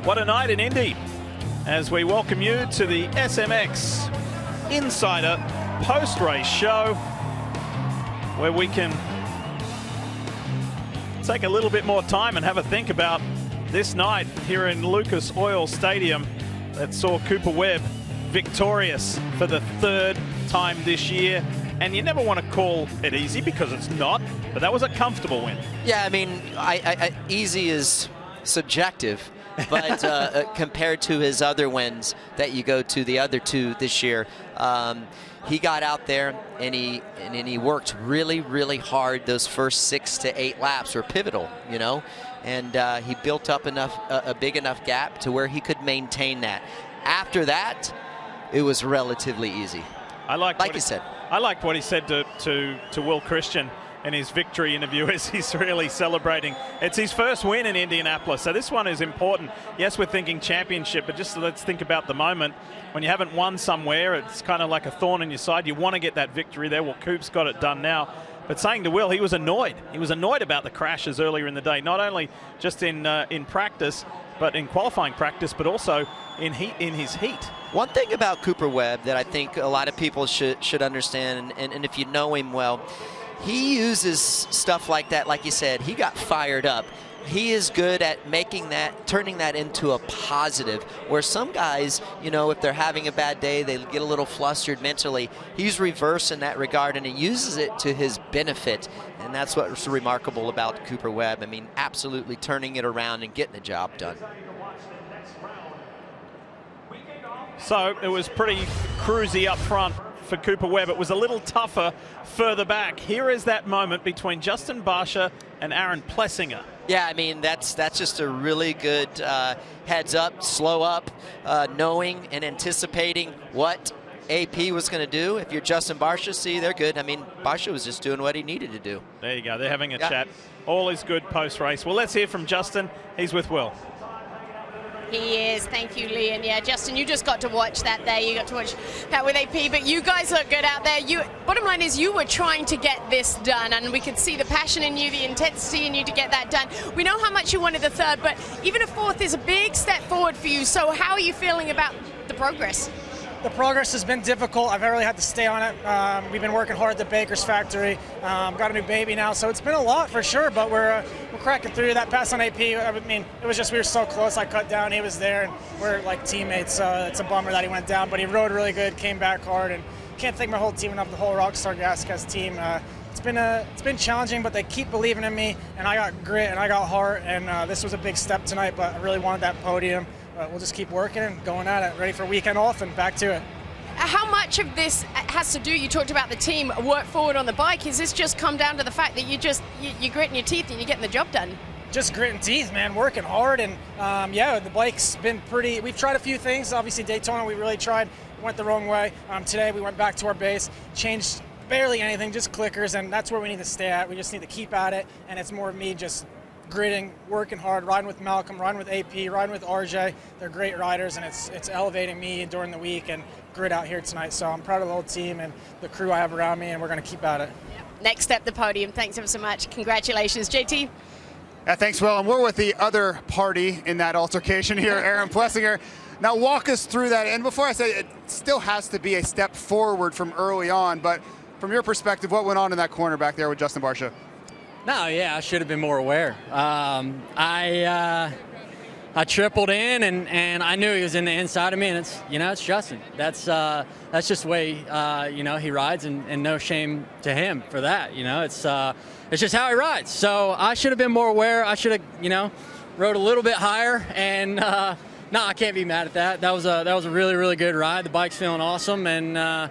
What a night in Indy as we welcome you to the SMX Insider post-race show where we can take a little bit more time and have a think about this night here in Lucas Oil Stadium that saw Cooper Webb victorious for the third time this year. And you never want to call it easy because it's not, but that was a comfortable win. Yeah, I mean, easy is subjective, but compared to his other wins that you go to, the other two this year, he got out there and he worked really, really hard. Those first 6 to 8 laps were pivotal, you know, and he built up a big enough gap to where he could maintain that. After that, it was relatively easy. Like you said. I liked what he said to Will Christian in his victory interview as he's really celebrating. It's his first win in Indianapolis, so this one is important. Yes, we're thinking championship, but just let's think about the moment. When you haven't won somewhere, it's kind of like a thorn in your side. You want to get that victory there. Well, Coop's got it done now. But saying to Will, he was annoyed. He was annoyed about the crashes earlier in the day, not only just in practice, but in qualifying practice, but also in his heat. One thing about Cooper Webb that I think a lot of people should understand, and if you know him well, he uses stuff like that. Like you said, he got fired up. He is good at turning that into a positive, where some guys, you know, if they're having a bad day, they get a little flustered mentally. He's reverse in that regard, and he uses it to his benefit, and that's what's remarkable about Cooper Webb. I mean, absolutely turning it around and getting the job done. So it was pretty cruisy up front for Cooper Webb. It was a little tougher further back. Here is that moment between Justin Barcia and Aaron Plessinger. Yeah, I mean, that's just a really good heads up, slow up, knowing and anticipating what AP was going to do. If you're Justin Barcia, see, they're good. I mean, Barcia was just doing what he needed to do. There you go. They're having a chat. All is good post-race. Well, let's hear from Justin. He's with Will. He is. Thank you, Lee. And yeah, Justin, you just got to watch that there. You got to watch that with AP, but you guys look good out there. Bottom line is you were trying to get this done, and we could see the passion in you, the intensity in you to get that done. We know how much you wanted the third, but even a fourth is a big step forward for you. So how are you feeling about the progress? The progress has been difficult. I've really had to stay on it. We've been working hard at the Baker's factory. Got a new baby now, so it's been a lot for sure, but we're cracking through. That pass on AP, I mean, it was just we were so close. I cut down, he was there, and we're like teammates. It's a bummer that he went down, but he rode really good, came back hard, and can't thank my whole team enough, the whole Rockstar Gasgas team. It's been challenging, but they keep believing in me, and I got grit and I got heart, and this was a big step tonight, but I really wanted that podium. We'll just keep working and going at it, ready for weekend off and back to it. How much of this has to do, you talked about the team, work forward on the bike, is this just come down to the fact that you're gritting your teeth and you're getting the job done? Just grit and teeth, man, working hard, and yeah, the bike's been pretty, we've tried a few things. Obviously Daytona we really tried, went the wrong way. Today we went back to our base, changed barely anything, just clickers, and that's where we need to stay at. We just need to keep at it, and it's more of me just gritting, working hard, riding with Malcolm, riding with AP, riding with RJ. They're great riders, and it's elevating me during the week and grit out here tonight. So I'm proud of the whole team and the crew I have around me, and we're going to keep at it. Next step, the podium. Thanks ever so much. Congratulations, JT. Yeah, thanks, Will. And we're with the other party in that altercation here, Aaron Plessinger. Now walk us through that. And before I say it still has to be a step forward from early on, but from your perspective, what went on in that corner back there with Justin Barcia? No, yeah, I should have been more aware. I tripled in, and I knew he was in the inside of me, and it's Justin. That's just the way he rides, and no shame to him for that. It's just how he rides. So I should have been more aware. I should have rode a little bit higher, and no, I can't be mad at that. That was a really, really good ride. The bike's feeling awesome, and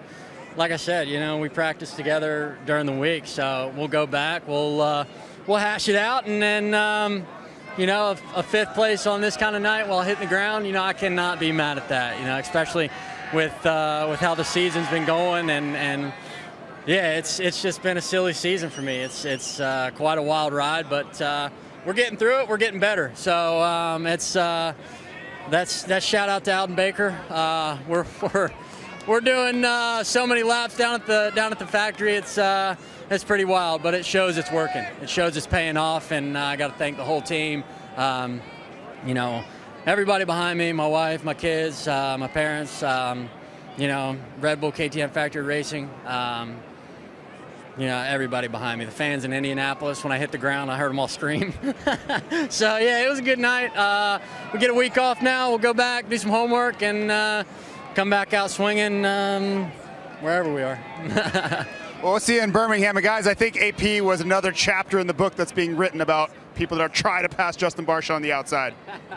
like I said, we practiced together during the week, so we'll go back, we'll hash it out, and then a fifth place on this kind of night while hitting the ground, I cannot be mad at that, especially with how the season's been going, and yeah, it's just been a silly season for me. It's quite a wild ride, but we're getting through it, we're getting better. So that's shout out to Alden Baker. We're doing so many laps down at the factory. It's pretty wild, but it shows it's working. It shows it's paying off, and I got to thank the whole team. And everybody behind me, my wife, my kids, my parents, you know, Red Bull KTM Factory Racing, you know, everybody behind me. The fans in Indianapolis, when I hit the ground, I heard them all scream. So, yeah, it was a good night. We get a week off now. We'll go back, do some homework, and come back out swinging wherever we are. Well, we'll see you in Birmingham. And guys, I think AP was another chapter in the book that's being written about people that are trying to pass Justin Barcia on the outside.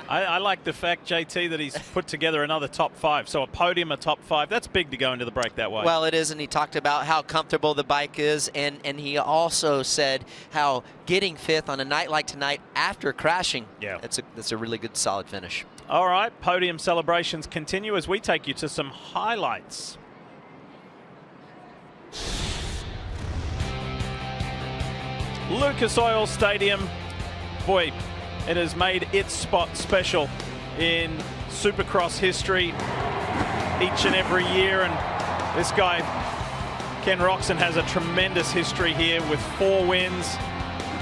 I like the fact, JT, that he's put together another top 5. So a podium, a top 5. That's big to go into the break that way. Well, it is, and he talked about how comfortable the bike is, and he also said how getting 5th on a night like tonight after crashing, that's a really good, solid finish. All right, podium celebrations continue as we take you to some highlights. Lucas Oil Stadium, boy, it has made its spot special in Supercross history each and every year, and this guy, Ken Roczen, has a tremendous history here with 4 wins.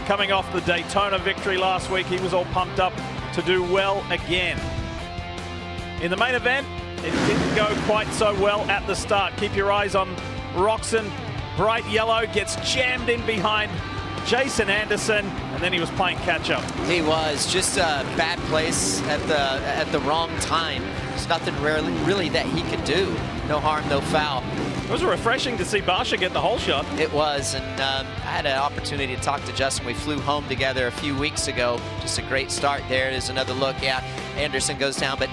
Coming off the Daytona victory last week, he was all pumped up to do well again. In the main event, it didn't go quite so well at the start. Keep your eyes on Roczen. Bright yellow, gets jammed in behind Jason Anderson, and then he was playing catch-up. He was just a bad place at the wrong time. There's nothing really that he could do. No harm, no foul. It was refreshing to see Barcia get the whole shot. It was, and I had an opportunity to talk to Justin. We flew home together a few weeks ago. Just a great start there. There's another look. Yeah, Anderson goes down, but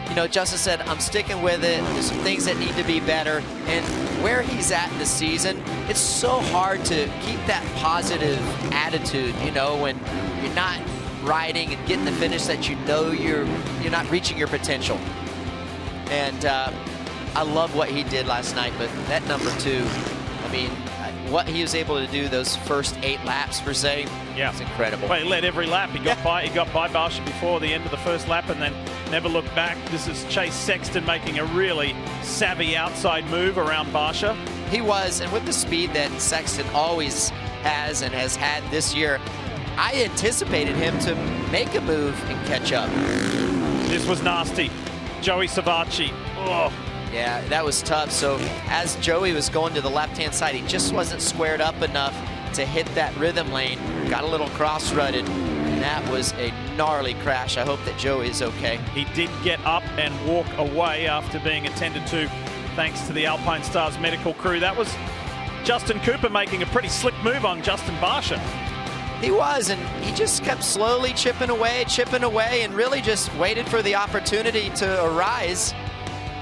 you know, Justin said, I'm sticking with it. There's some things that need to be better. And where he's at in the season, it's so hard to keep that positive attitude, you know, when you're not riding and getting the finish that you know you're not reaching your potential. And I love what he did last night, but that number 2, I mean, what he was able to do those first 8 laps per se, it's incredible. Well, he led every lap. He got by Barcia before the end of the first lap and then never looked back. This is Chase Sexton making a really savvy outside move around Barcia. He was, and with the speed that Sexton always has and has had this year, I anticipated him to make a move and catch up. This was nasty. Joey Savacci. Oh. Yeah, that was tough. So as Joey was going to the left-hand side, he just wasn't squared up enough to hit that rhythm lane. Got a little cross-rutted, and that was a gnarly crash. I hope that Joey is okay. He did get up and walk away after being attended to thanks to the Alpine Stars medical crew. That was Justin Cooper making a pretty slick move on Justin Barcia. He was, and he just kept slowly chipping away, and really just waited for the opportunity to arise.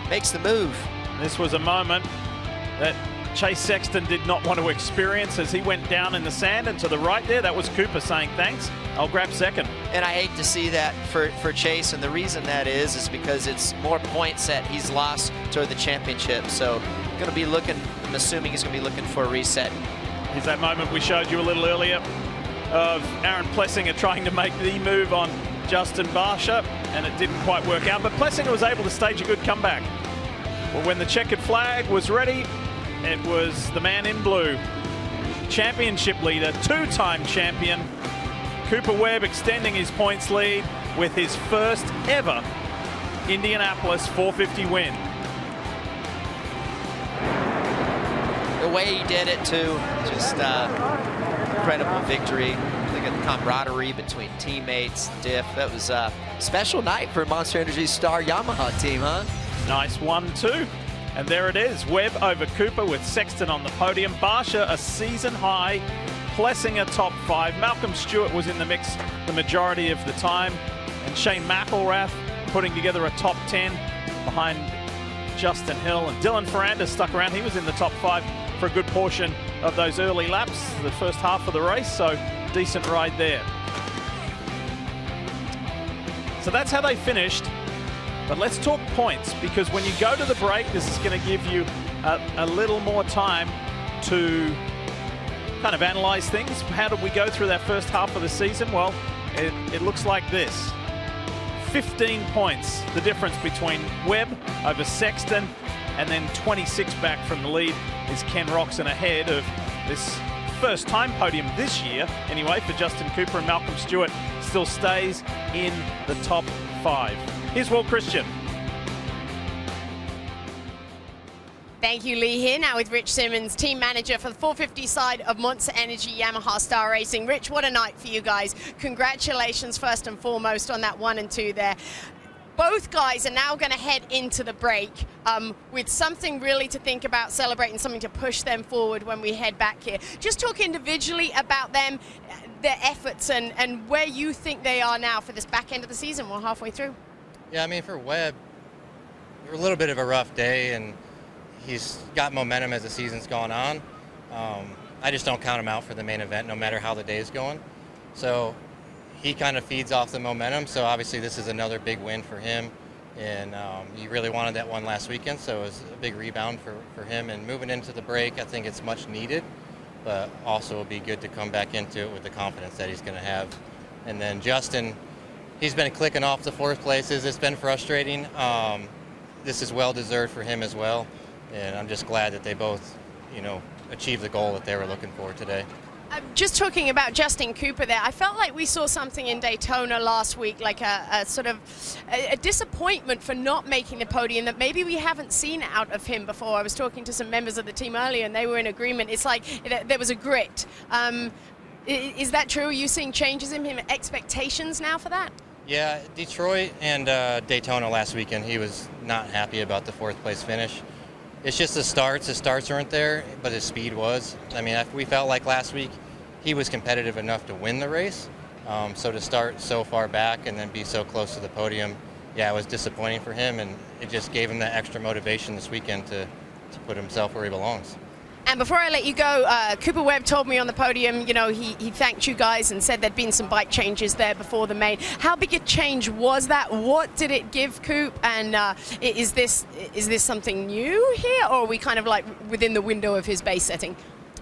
Makes the move. This was a moment that Chase Sexton did not want to experience as he went down in the sand, and to the right there, that was Cooper saying, thanks, I'll grab second. And I hate to see that for Chase, and the reason that is because it's more points that he's lost toward the championship. So going to be looking, I'm assuming he's going to be looking for a reset. Here's that moment we showed you a little earlier of Aaron Plessinger trying to make the move on Justin Barcia, and it didn't quite work out, but Plessinger was able to stage a good comeback. Well, when the checkered flag was ready, it was the man in blue, championship leader, 2-time champion, Cooper Webb, extending his points lead with his first ever Indianapolis 450 win. The way he did it too, just incredible victory. Look at the camaraderie between teammates, diff. That was a special night for Monster Energy's star Yamaha team, huh? Nice 1-2. And there it is. Webb over Cooper with Sexton on the podium. Barcia a season high. Plessinger top 5. Malcolm Stewart was in the mix the majority of the time. And Shane McElrath putting together a top 10 behind Justin Hill. And Dylan Ferrandis stuck around. He was in the top 5 for a good portion of those early laps, the first half of the race. So decent ride there. So that's how they finished. But let's talk points, because when you go to the break, this is going to give you a little more time to kind of analyze things. How did we go through that first half of the season? Well, it looks like this. 15 points, the difference between Webb over Sexton, and then 26 back from the lead is Ken Roczen ahead of this first time podium this year, anyway, for Justin Cooper and Malcolm Stewart still stays in the top 5. Here's Will Christian. Thank you, Lee. Here now with Rich Simmons, team manager for the 450 side of Monster Energy Yamaha Star Racing. Rich, what a night for you guys. Congratulations first and foremost on that 1 and 2 there. Both guys are now going to head into the break with something really to think about, celebrating, something to push them forward when we head back here. Just talk individually about them, their efforts, and where you think they are now for this back end of the season. We're halfway through. Yeah, I mean, for Webb, it was a little bit of a rough day, and he's got momentum as the season's gone on. I just don't count him out for the main event, no matter how the day is going. So he kind of feeds off the momentum, so obviously this is another big win for him, and he really wanted that one last weekend, so it was a big rebound for him. And moving into the break, I think it's much needed, but also it'll be good to come back into it with the confidence that he's going to have. And then Justin, he's been clicking off the 4th places. It's been frustrating. This is well-deserved for him as well, and I'm just glad that they both, achieved the goal that they were looking for today. Just talking about Justin Cooper there, I felt like we saw something in Daytona last week, like a sort of a disappointment for not making the podium that maybe we haven't seen out of him before. I was talking to some members of the team earlier, and they were in agreement. It's like there was a grit. Is that true? Are you seeing changes in him, expectations now for that? Yeah, Detroit and Daytona last weekend, he was not happy about the 4th place finish. It's just the starts. His starts weren't there, but his speed was. I mean, we felt like last week he was competitive enough to win the race. So to start so far back and then be so close to the podium, yeah, it was disappointing for him, and it just gave him that extra motivation this weekend to put himself where he belongs. And before I let you go, Cooper Webb told me on the podium, he thanked you guys and said there'd been some bike changes there before the main. How big a change was that? What did it give Coop? And is this something new here, or are we kind of like within the window of his base setting?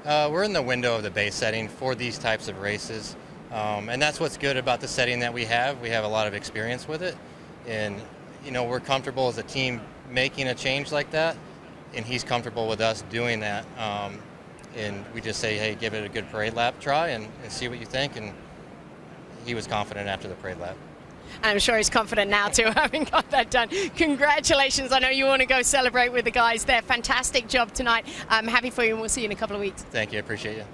We're in the window of the base setting for these types of races. And that's what's good about the setting that we have. We have a lot of experience with it. And, we're comfortable as a team making a change like that. And he's comfortable with us doing that. And we just say, hey, give it a good parade lap try and see what you think. And he was confident after the parade lap. And I'm sure he's confident now too, having got that done. Congratulations. I know you want to go celebrate with the guys there. Fantastic job tonight. I'm happy for you, and we'll see you in a couple of weeks. Thank you. I appreciate you.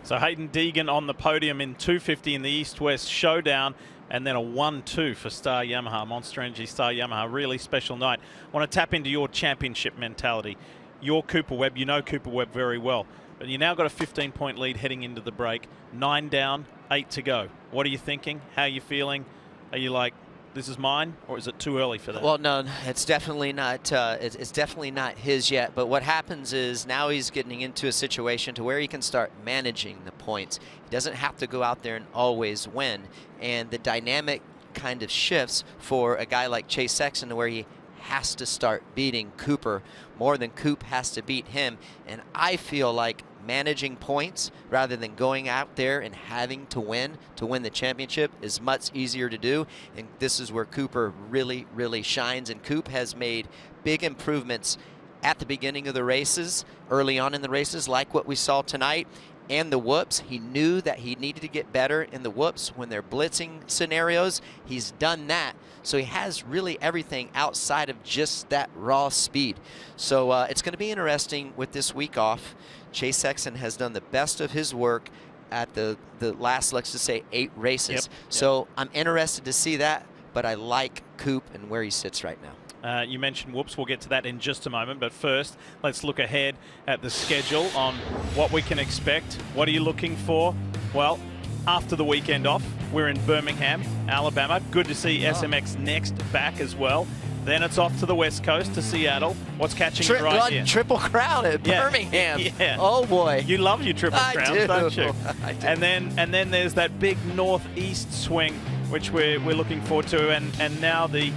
So Hayden Deegan on the podium in 250 in the East-West Showdown, and then a 1-2 for Star Yamaha, Monster Energy Star Yamaha. Really special night. I want to tap into your championship mentality. You're Cooper Webb. You know Cooper Webb very well. But you now got a 15-point lead heading into the break. 9 down, 8 to go. What are you thinking? How are you feeling? Are you like, this is mine, or is it too early for that? Well, no, it's definitely not. It's definitely not his yet. But what happens is now he's getting into a situation to where he can start managing the points. He doesn't have to go out there and always win. And the dynamic kind of shifts for a guy like Chase Sexton, to where he has to start beating Cooper more than Coop has to beat him. And I feel like managing points rather than going out there and having to win the championship is much easier to do. And this is where Cooper really, really shines. And Coop has made big improvements at the beginning of the races, early on in the races, like what we saw tonight. And the whoops, he knew that he needed to get better in the whoops when they're blitzing scenarios. He's done that. So he has really everything outside of just that raw speed. So it's going to be interesting with this week off. Chase Sexton has done the best of his work at the last, let's just say, 8 races. Yep. So I'm interested to see that, but I like Coop and where he sits right now. You mentioned whoops. We'll get to that in just a moment. But first, let's look ahead at the schedule on what we can expect. What are you looking for? Well, after the weekend off, we're in Birmingham, Alabama. Good to see SMX Next back as well. Then it's off to the West Coast to Seattle. What's catching you right here? Triple Crown at Birmingham. Yeah. Oh boy. You love your Triple Crowns, don't you? I do. And then there's that big northeast swing, which we're looking forward to, and now the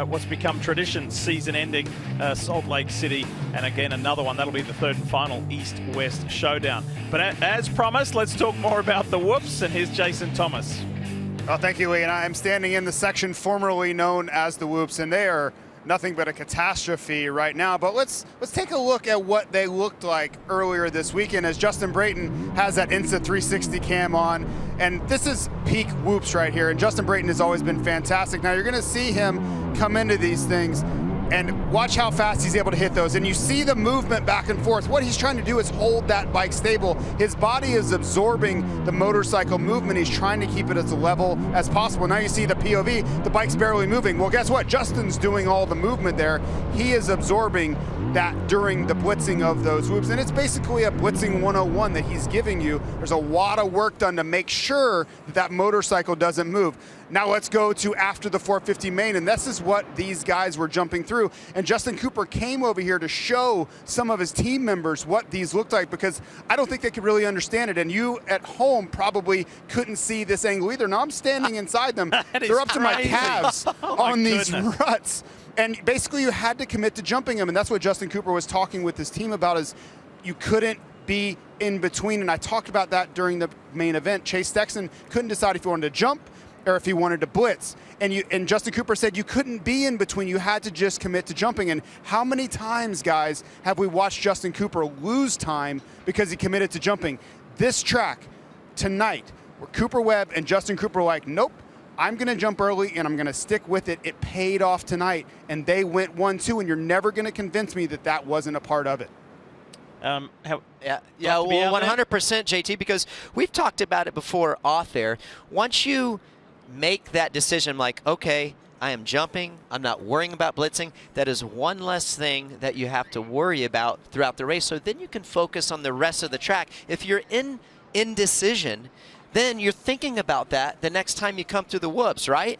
what's become tradition, season-ending Salt Lake City, and again another one. That'll be the third and final East-West Showdown. But as promised, let's talk more about the whoops, and here's Jason Thomas. Oh, thank you, Lee. And I'm standing in the section formerly known as the Whoops, and they are nothing but a catastrophe right now. But let's take a look at what they looked like earlier this weekend as Justin Brayton has that Insta360 cam on. And this is peak whoops right here. And Justin Brayton has always been fantastic. Now you're going to see him come into these things and watch how fast he's able to hit those. And you see the movement back and forth. What he's trying to do is hold that bike stable. His body is absorbing the motorcycle movement. He's trying to keep it as level as possible. Now you see the POV, the bike's barely moving. Well, guess what? Justin's doing all the movement there. He is absorbing that during the blitzing of those whoops. And it's basically a blitzing 101 that he's giving you. There's a lot of work done to make sure that that motorcycle doesn't move. Now let's go to after the 450 main, and this is what these guys were jumping through. And Justin Cooper came over here to show some of his team members what these looked like, because I don't think they could really understand it. And you at home probably couldn't see this angle either. Now I'm standing inside them. They're up to my calves on these ruts. And basically you had to commit to jumping them. And that's what Justin Cooper was talking with his team about, is you couldn't be in between. And I talked about that during the main event. Chase Sexton couldn't decide if he wanted to jump or if he wanted to blitz. And Justin Cooper said you couldn't be in between. You had to just commit to jumping. And how many times, guys, have we watched Justin Cooper lose time because he committed to jumping? This track tonight, where Cooper Webb and Justin Cooper were like, nope, I'm going to jump early and I'm going to stick with it. It paid off tonight, and they went 1-2, and you're never going to convince me that that wasn't a part of it. Well, 100% JT, because we've talked about it before off air. Once you make that decision, like, okay, I am jumping, I'm not worrying about blitzing, that is one less thing that you have to worry about throughout the race. So then you can focus on the rest of the track. If you're in indecision, then you're thinking about that the next time you come through the whoops, right?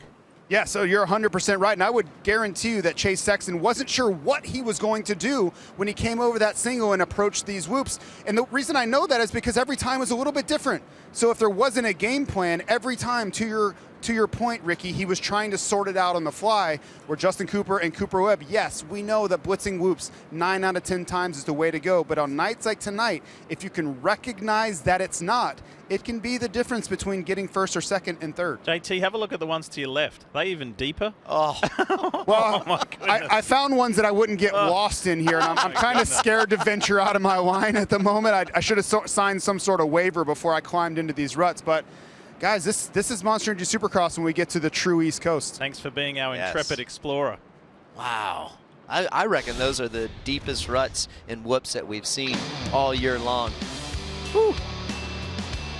Yeah, so you're 100% right, and I would guarantee you that Chase Sexton wasn't sure what he was going to do when he came over that single and approached these whoops. And the reason I know that is because every time was a little bit different. So if there wasn't a game plan, every time, to your point, Ricky, he was trying to sort it out on the fly, where Justin Cooper and Cooper Webb, yes, we know that blitzing whoops 9 out of 10 times is the way to go, but on nights like tonight, if you can recognize that it's not, it can be the difference between getting first or second and third. JT, have a look at the ones to your left. Are they even deeper? Oh. Well, oh I found ones that I wouldn't get lost in here, and I'm kind of scared to venture out of my line at the moment. I should have signed some sort of waiver before I climbed into these ruts, but guys, this is Monster Energy Supercross when we get to the true East Coast. Thanks for being our intrepid explorer. Wow. I reckon those are the deepest ruts and whoops that we've seen all year long. Whew.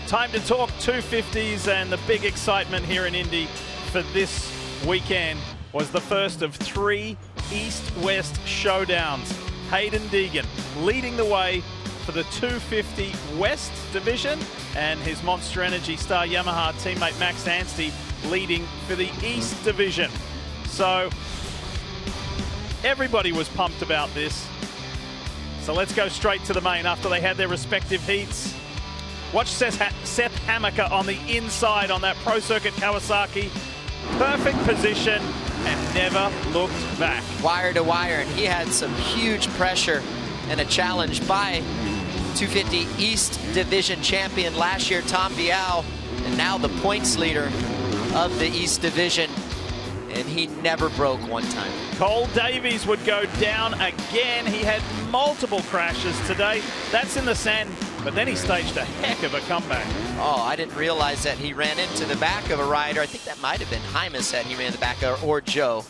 Time to talk 250s, and the big excitement here in Indy for this weekend was the first of 3 East-West showdowns. Hayden Deegan leading the way for the 250 West division, and his Monster Energy Star Yamaha teammate Max Anstey leading for the East division. So everybody was pumped about this. So let's go straight to the main after they had their respective heats. Watch Seth Hammaker on the inside on that Pro Circuit Kawasaki. Perfect position and never looked back. Wire to wire, and he had some huge pressure and a challenge by 250 East Division champion last year, Tom Vial, and now the points leader of the East Division, and he never broke one time. Cole Davies would go down again. He had multiple crashes today. That's in the sand, but then he staged a heck of a comeback. Oh, I didn't realize that he ran into the back of a rider. I think that might have been Hymas that he ran in the back of, or Joe.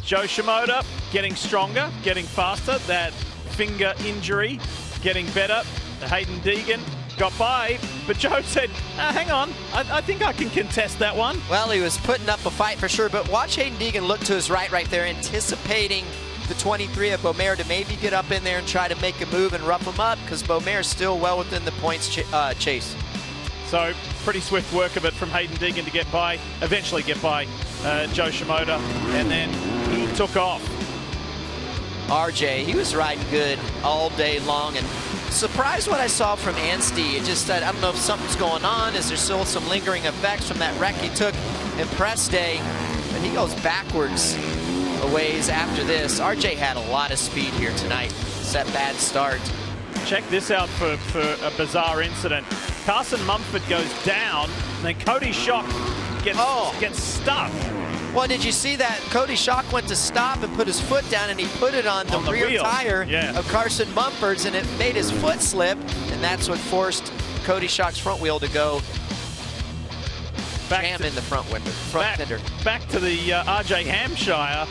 Joe Shimoda getting stronger, getting faster. That finger injury getting better. Hayden Deegan got by, but Joe said, hang on, I think I can contest that one. Well, he was putting up a fight for sure, but watch Hayden Deegan look to his right there, anticipating the 23 of Beaumaire to maybe get up in there and try to make a move and rough him up, because Beaumaire's still well within the points chase. So pretty swift work of it from Hayden Deegan to get by, eventually get by Joe Shimoda, and then he took off. RJ, he was riding good all day long, and surprised what I saw from Anstey. It just, I don't know if something's going on. Is there still some lingering effects from that wreck he took in press day? But he goes backwards a ways after this. RJ had a lot of speed here tonight. Set bad start. Check this out for a bizarre incident. Carson Mumford goes down, and then Cody Schock gets stuck. Well, did you see that Cody Schock went to stop and put his foot down, and he put it on the rear wheel. tire Yeah. of Carson Mumford's, and it made his foot slip, and that's what forced Cody Schock's front wheel to go jam in the front fender. Back to the RJ Hampshire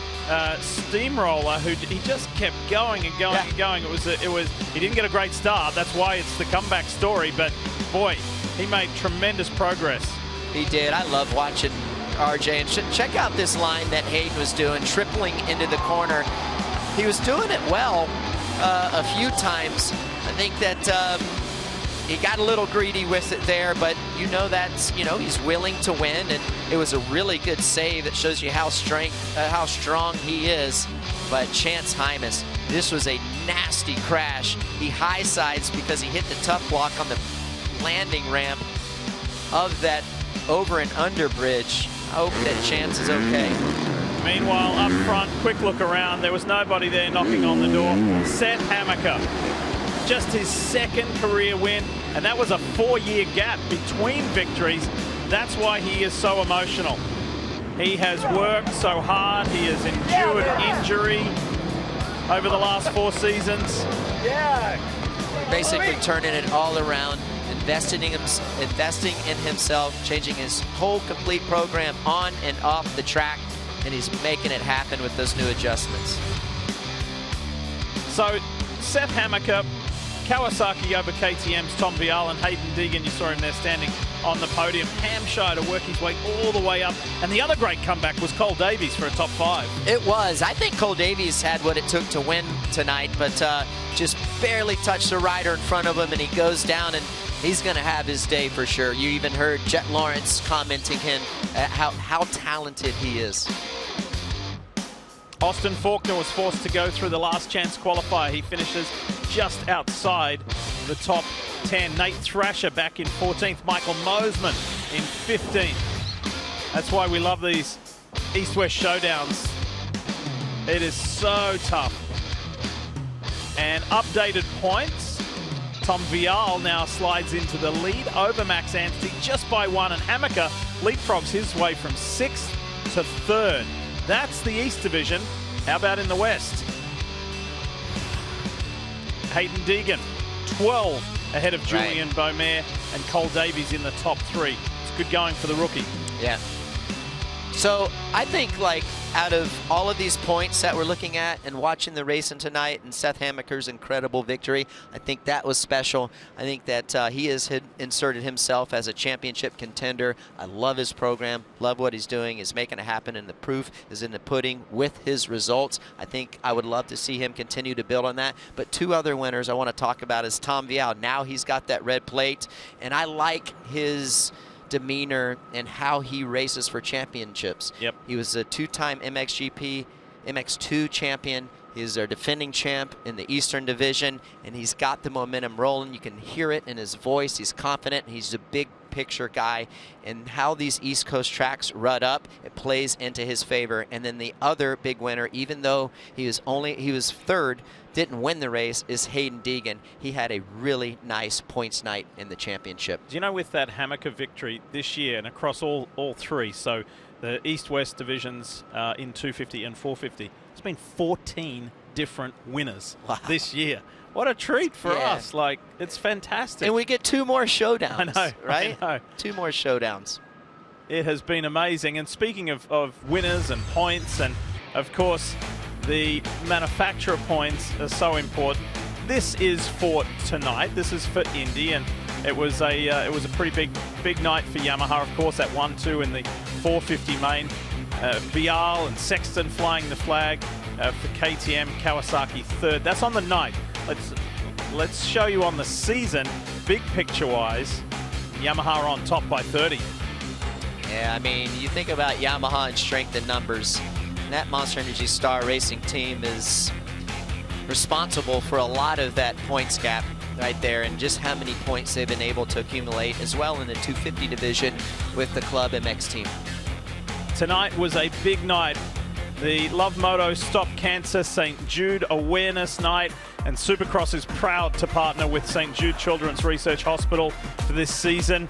steamroller, who he just kept going and going and going. He didn't get a great start. That's why it's the comeback story. But boy, he made tremendous progress. He did. I love watching RJ. And check out this line that Hayden was doing, tripling into the corner. He was doing it well a few times. I think that he got a little greedy with it there, but he's willing to win, and it was a really good save that shows you how strong he is. But Chance Hymas, this was a nasty crash. He high sides because he hit the tough block on the landing ramp of that over and under bridge. I hope that Chance is okay. Meanwhile, up front, quick look around. There was nobody there knocking on the door. Seth Hammaker, just his second career win, and that was a 4-year gap between victories. That's why he is so emotional. He has worked so hard. He has endured injury over the last 4 seasons. Basically turning it all around, investing in himself, changing his whole complete program on and off the track, and he's making it happen with those new adjustments. So Seth Hammaker, Kawasaki over KTM's Tom Vial, and Hayden Deegan, you saw him there standing on the podium. Hampshire to work his way all the way up. And the other great comeback was Cole Davies for a top 5. It was. I think Cole Davies had what it took to win tonight, but just barely touched the rider in front of him, and he goes down, and he's going to have his day for sure. You even heard Jet Lawrence commenting him how talented he is. Austin Faulkner was forced to go through the last chance qualifier. He finishes just outside the top 10. Nate Thrasher back in 14th. Michael Mosman in 15th. That's why we love these East-West showdowns. It is so tough. And updated points. Tom Vial now slides into the lead over Max Anstey just by 1, and Hammaker leapfrogs his way from 6th to 3rd. That's the East Division. How about in the West? Hayden Deegan, 12 ahead of Julian Beaumaire, and Cole Davies in the top 3. It's good going for the rookie. Yeah. So I think, like, out of all of these points that we're looking at and watching the racing tonight and Seth Hammaker's incredible victory, I think that was special. I think that he has inserted himself as a championship contender. I love his program, love what he's doing. He's making it happen, and the proof is in the pudding with his results. I think I would love to see him continue to build on that. But 2 other winners I want to talk about is Tom Vial. Now he's got that red plate, and I like his demeanor and how he races for championships. Yep. He was a 2-time MXGP, MX2 champion. He's our defending champ in the Eastern Division, and he's got the momentum rolling. You can hear it in his voice. He's confident. He's a big picture guy, and how these East Coast tracks rut up, it plays into his favor. And then the other big winner, even though he was 3rd, didn't win the race, is Hayden Deegan. He had a really nice points night in the championship. Do you know, with that Hammaker victory this year and across all 3, so the East-West divisions in 250 and 450, it's been 14 different winners this year. What a treat for us. Like, it's fantastic. And we get 2 more showdowns. I know, right? I know. 2 more showdowns. It has been amazing. And speaking of winners and points, and of course, the manufacturer points are so important. This is for tonight. This is for Indy, and it was a pretty big night for Yamaha. Of course, that 1-2 in the 450 main. Vial and Sexton flying the flag for KTM. Kawasaki 3rd. That's on the night. Let's show you on the season, big picture-wise. Yamaha on top by 30. Yeah, I mean, you think about Yamaha and strength in numbers. That Monster Energy Star Racing team is responsible for a lot of that points gap right there, and just how many points they've been able to accumulate as well in the 250 division with the Club MX team. Tonight was a big night. The Love Moto Stop Cancer St. Jude Awareness Night, and Supercross is proud to partner with St. Jude Children's Research Hospital for this season.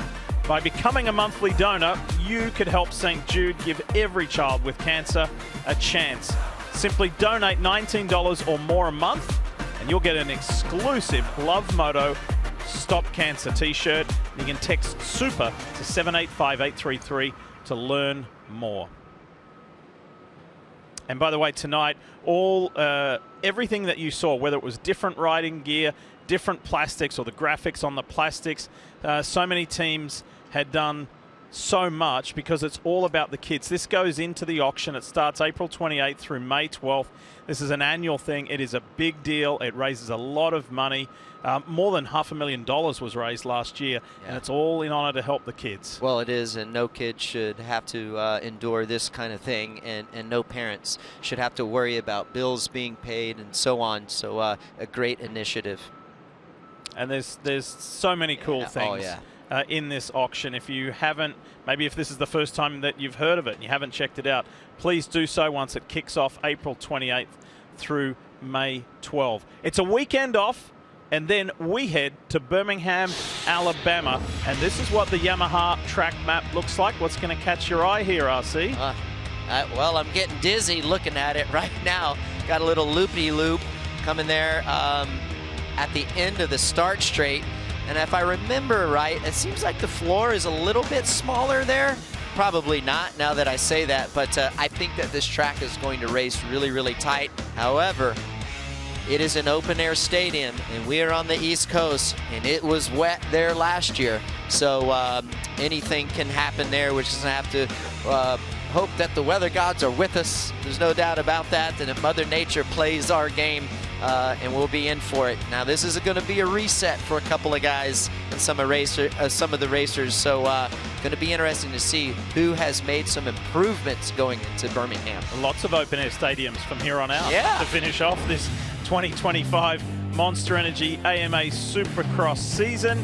By becoming a monthly donor, you could help St. Jude give every child with cancer a chance. Simply donate $19 or more a month, and you'll get an exclusive Love Moto Stop Cancer t-shirt. You can text SUPER to 785-833 to learn more. And by the way, tonight, everything that you saw, whether it was different riding gear, different plastics, or the graphics on the plastics, so many teams had done so much because it's all about the kids. This goes into the auction. It starts April 28th through May 12th. This is an annual thing. It is a big deal. It raises a lot of money. More than $500,000 was raised last year, and it's all in honor to help the kids. Well, it is, and no kid should have to endure this kind of thing, and no parents should have to worry about bills being paid and so on. So a great initiative. And there's so many cool things in this auction. If you haven't, maybe if this is the first time that you've heard of it and you haven't checked it out, please do so once it kicks off April 28th through May 12th. It's a weekend off, and then we head to Birmingham, Alabama, and this is what the Yamaha track map looks like. What's going to catch your eye here, RC? Well, I'm getting dizzy looking at it right now. Got a little loopy-loop coming there at the end of the start straight. And if I remember right, it seems like the floor is a little bit smaller there. Probably not now that I say that, but I think that this track is going to race really, really tight. However, it is an open-air stadium, and we are on the East Coast, and it was wet there last year. So anything can happen there. We're just going to have to hope that the weather gods are with us. There's no doubt about that, and if Mother Nature plays our game, and we'll be in for it. Now, this is going to be a reset for a couple of guys and some of the racers, so going to be interesting to see who has made some improvements going into Birmingham. Lots of open-air stadiums from here on out to finish off this 2025 Monster Energy AMA Supercross season.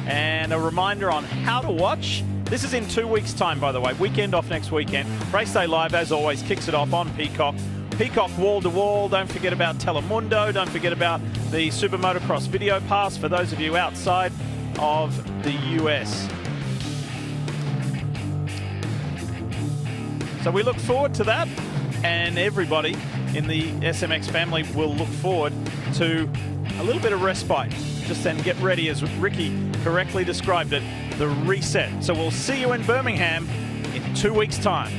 And a reminder on how to watch. This is in 2 weeks' time, by the way. Weekend off next weekend. Race Day Live, as always, kicks it off on Peacock. Peacock wall-to-wall. Don't forget about Telemundo. Don't forget about the SuperMotocross Video Pass for those of you outside of the US. So we look forward to that, and everybody in the SMX family will look forward to a little bit of respite. Just then get ready, as Ricky correctly described it, the reset. So we'll see you in Birmingham in 2 weeks' time.